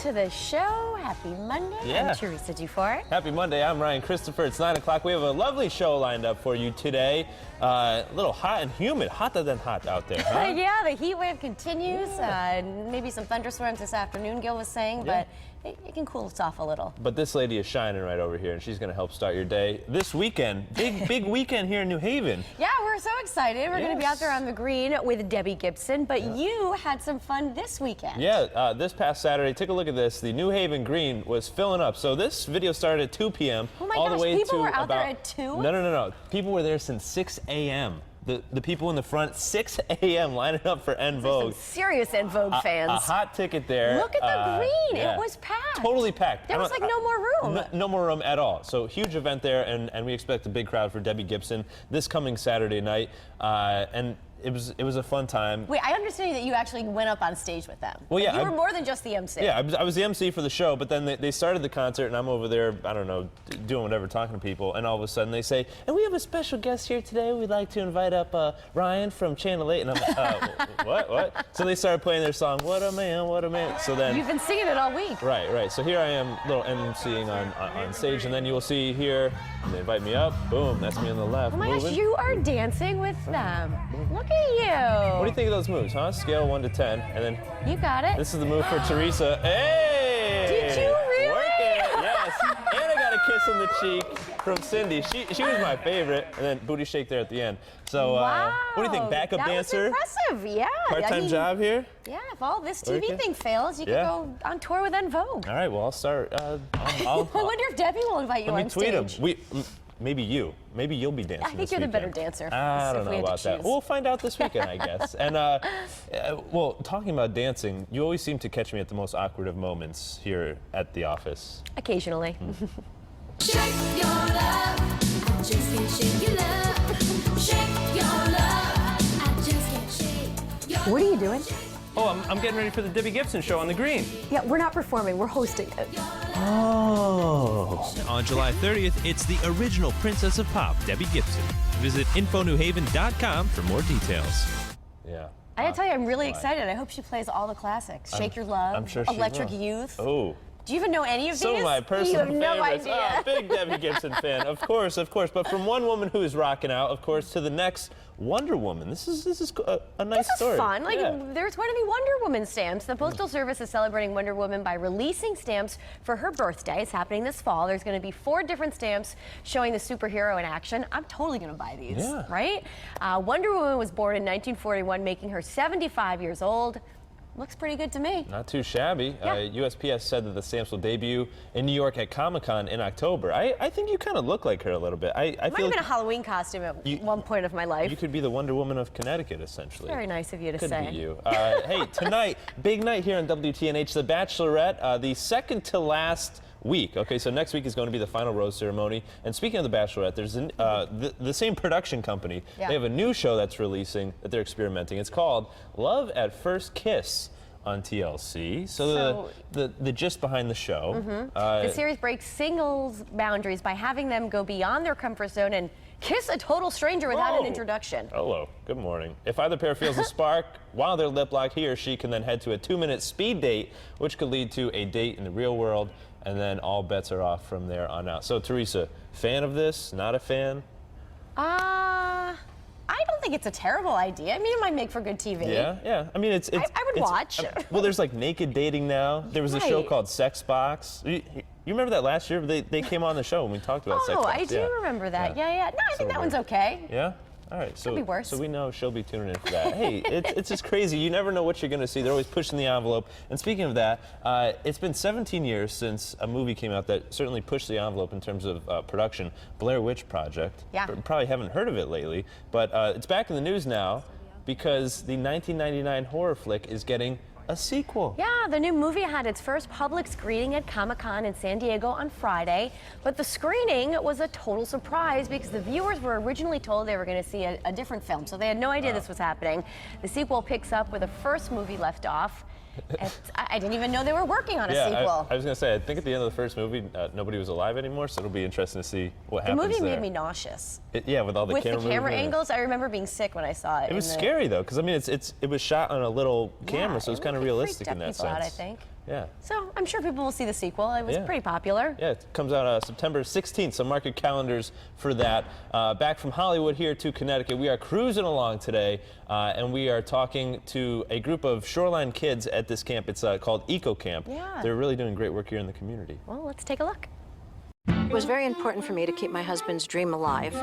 to the show. Happy Monday. Yeah. I'm Teresa Dufour. Happy Monday. I'm Ryan Christopher. It's 9 o'clock. We have a lovely show lined up for you today. A little hot and humid. Hotter than hot out there, huh? Yeah, the heat wave continues. Maybe some thunderstorms this afternoon, Gil was saying, but it can cool us off a little. But this lady is shining right over here, and she's going to help start your day this weekend. Big weekend here in New Haven. Yeah, we're so excited. We're going to be out there on the green with Debbie Gibson, but you had some fun this weekend. Yeah, this past Saturday, take a look at this. The New Haven green was filling up. So this video started at 2 p.m. Oh my all gosh, the way people to were out there about, at 2? No. People were there since 6 a.m. The people in the front, 6 a.m. lining up for En Vogue. Some serious En Vogue fans. A hot ticket there. Look at the green. Yeah. It was packed. Totally packed. There was like no more room. No more room at all. So huge event there, and we expect a big crowd for Debbie Gibson this coming Saturday night. And it was a fun time. Wait, I understand that you actually went up on stage with them. Well, yeah, you were more than just the MC. Yeah, I was the MC for the show, but then they started the concert, and I'm over there, I don't know, doing whatever, talking to people, and all of a sudden they say, and we have a special guest here today. We'd like to invite up Ryan from Channel 8, and I'm like, what? So they started playing their song, What a Man, What a Man. So then You've been singing it all week. Right. So here I am, little MCing on stage, and then you will see here, they invite me up, boom, that's me on the left. Oh my moving. gosh, you are dancing with them. Look at you. What do you think of those moves, huh? Scale 1 to 10, and then You got it. this is the move for Teresa. Hey! Did you really? Work it, yes. And I got a kiss on the cheek from Cindy. She was my favorite, and then booty shake there at the end. So, Wow. what do you think? Backup that dancer? Was impressive, yeah. Part-time job here? Yeah, if all this TV Working? thing fails, you Yeah. can go on tour with En Vogue. All right, well, I'll start. I wonder if Debbie will invite you let on me tweet stage. him. Maybe you. Maybe you'll be dancing. I think this you're the weekend. better dancer. I don't if we know had to about that. choose. We'll find out this weekend, I guess. And well, talking about dancing, you always seem to catch me at the most awkward of moments here at the office. Occasionally. Shake your love, I just can't shake your love. Shake your love, I just can't shake your What are you doing? Oh, I'm getting ready for the Debbie Gibson show on the green. Yeah, we're not performing, we're hosting it. Oh. On July 30th, it's the original Princess of Pop, Debbie Gibson. Visit infonewhaven.com for more details. Yeah. I gotta tell you, I'm really excited. I hope she plays all the classics. Shake Your Love, I'm sure she Electric will. Youth. Oh. Do you even know any of Some these? of my personal You have no favorites. idea. Oh, big Debbie Gibson fan, of course. But from one woman who is rocking out, of course, to the next, Wonder Woman. This is a nice This story. is fun. Like, Yeah. there's going to be Wonder Woman stamps. The Postal Service is celebrating Wonder Woman by releasing stamps for her birthday. It's happening this fall. There's going to be 4 different stamps showing the superhero in action. I'm totally going to buy these, Yeah. right? Wonder Woman was born in 1941, making her 75 years old. Looks pretty good to me. Not too shabby. Yeah. USPS said that the stamps will debut in New York at Comic-Con in October. I think you kind of look like her a little bit. I Might feel have been like a Halloween costume at one point of my life. you could be the Wonder Woman of Connecticut, essentially. Very nice of you to Could say. be you. Hey, tonight, big night here on WTNH, The Bachelorette, the second to last week. Okay, so next week is going to be the final rose ceremony. And speaking of The Bachelorette, there's the same production company. Yeah. They have a new show that's releasing, that they're experimenting. It's called Love at First Kiss on TLC. So the gist behind the show. The series breaks singles boundaries by having them go beyond their comfort zone and kiss a total stranger without an Whoa. introduction. Hello, good morning. If either pair feels a spark while they're lip locked, he or she can then head to a 2-minute speed date, which could lead to a date in the real world, and then all bets are off from there on out. So Teresa, fan of this? Not a fan? I don't think it's a terrible idea. I mean, it might make for good TV. Yeah. I mean, I would watch. Well, there's like naked dating now. There was a show Right. called Sex Box. You remember that last year? They came on the show and we talked about Sex Oh, Box. I do remember that. Yeah. No, I think that weird. one's okay. Yeah? All right, so, be worse. so we know she'll be tuning in for that. Hey, it's just crazy. You never know what you're going to see. They're always pushing the envelope. And speaking of that, it's been 17 years since a movie came out that certainly pushed the envelope in terms of production, Blair Witch Project. Yeah. Probably haven't heard of it lately, but it's back in the news now because the 1999 horror flick is getting a sequel. Yeah, the new movie had its first public screening at Comic-Con in San Diego on Friday, but the screening was a total surprise because the viewers were originally told they were going to see a different film, so they had no idea this was happening. The sequel picks up where the first movie left off. I didn't even know they were working on a sequel. I was going to say, I think at the end of the first movie, nobody was alive anymore, so it'll be interesting to see what The happens movie there. made me nauseous. Yeah, with all the With camera the camera movement. angles, I remember being sick when I saw it. It was scary though, because I mean, it was shot on a little camera, so it was kind of freaked realistic in that people out, sense. I think. Yeah. So I'm sure people will see the sequel. It was Yeah. pretty popular. Yeah, it comes out September 16th, so mark your calendars for that. Back from Hollywood here to Connecticut, we are cruising along today, and we are talking to a group of shoreline kids at this camp. It's called Eco Camp. Yeah. They're really doing great work here in the community. Well, let's take a look. It was very important for me to keep my husband's dream alive.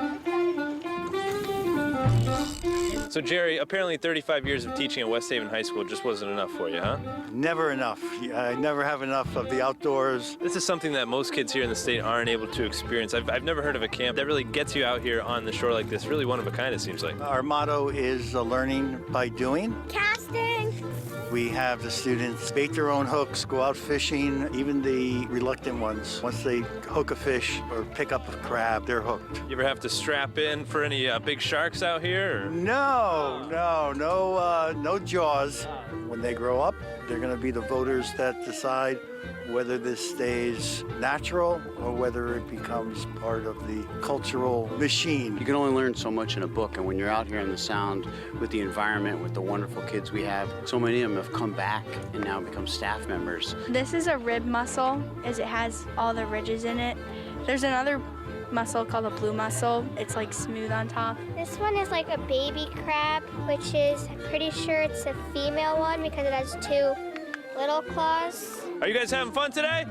So Jerry, apparently 35 years of teaching at West Haven High School just wasn't enough for you, huh? Never enough. I never have enough of the outdoors. This is something that most kids here in the state aren't able to experience. I've never heard of a camp that really gets you out here on the shore like this. Really one of a kind, it seems like. Our motto is learning by doing. Casting. We have the students bait their own hooks, go out fishing, even the reluctant ones. Once they hook a fish or pick up a crab, they're hooked. You ever have to strap in for any big sharks out here? Or? No jaws. When they grow up, they're going to be the voters that decide whether this stays natural or whether it becomes part of the cultural machine. You can only learn so much in a book, and when you're out here in the Sound with the environment, with the wonderful kids we have, so many of them have come back and now become staff members. This is a rib mussel, as it has all the ridges in it. There's another mussel called a blue mussel. It's like smooth on top. This one is like a baby crab, which is, I'm pretty sure it's a female one because it has two little claws. Are you guys having fun today?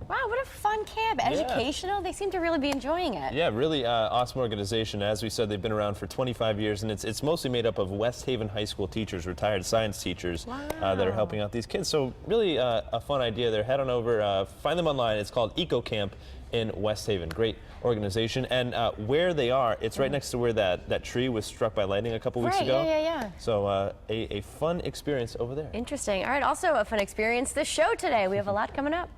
Wow, what a fun camp. Educational. They seem to really be enjoying it. Yeah, really awesome organization. As we said, they've been around for 25 years, and it's mostly made up of West Haven High School teachers, retired science teachers that are helping out these kids. So really a fun idea there. Head on over, find them online. It's called Eco Camp in West Haven. Great organization. And where they are, it's right next to where that tree was struck by lightning a couple weeks ago. Yeah. So a fun experience over there. Interesting. All right, also a fun experience, the show today. We have a lot coming up.